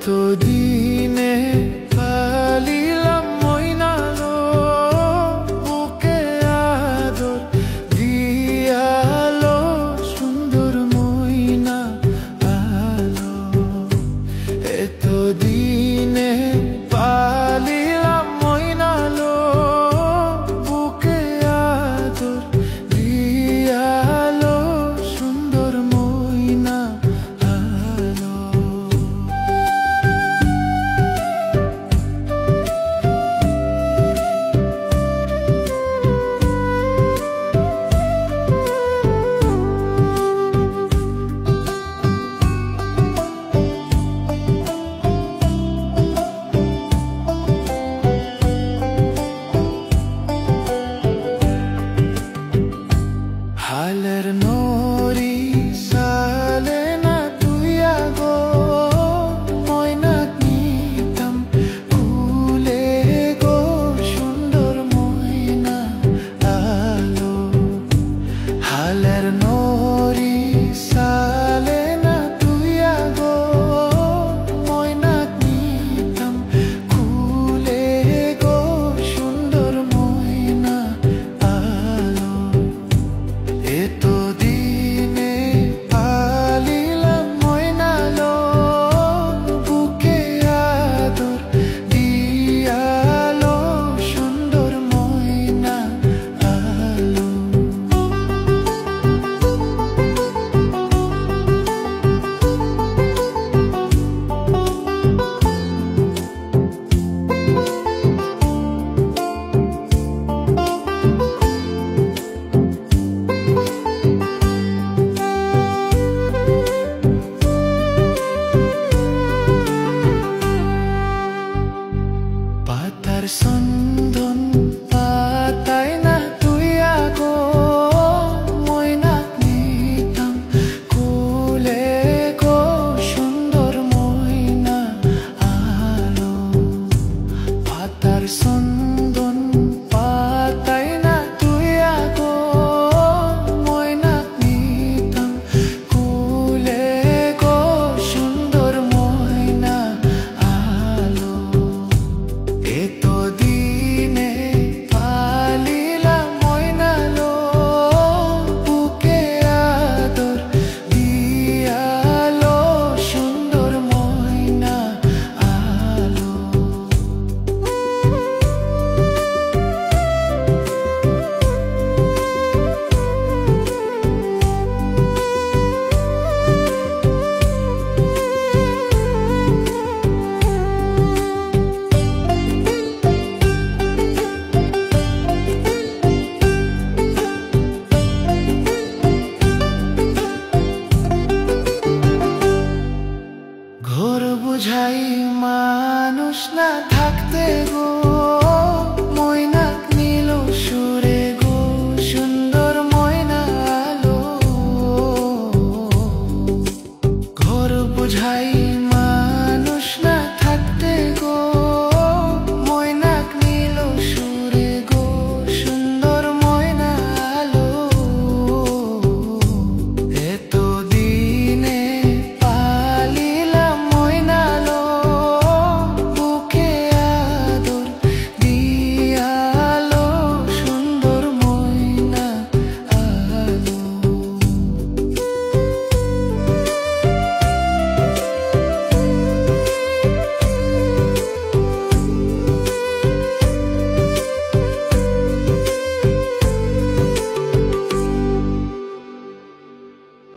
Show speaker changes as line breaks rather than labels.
এতদিনে পালিলাম মইনালো বুকে আদর দিয়ালো সুন্দর মইনা আলো। এতদিনে পালিলাম মইনালো বুকে আদর দিয়ালো সুন্দর মইনা আলো। হালের নরি সালে না তুইয়া গো ময়নাক নিতাম কুলে গো সুন্দর ময়না আলো। হালের নরি সালে না তুইয়া গো ময়নাক নিতাম কুলে গো সুন্দর ময়না আলো। এতদিনে পালিলাম মইনালো বুকে আদর দিয়ালো সুন্দর মইনা আলো। পাতার সন্দন পাতায় না তুইয়া গো ময়নাক নিতাম কুলে গো সুন্দর ময়না আলো। পাতার সন্দন পাতায় না তুইয়া গো ময়নাক নিতাম কুলে গো সুন্দর ময়না আলো। এতদিনে পালিলাম মইনালো বুকে আদর দিয়ালো সুন্দর ময়না আলো। ঘোর বুঝাই মানুষ না থাকতে গো ময়নাক নীল সুরে গো সুন্দর ময়না আলো। ঘোর বুঝাই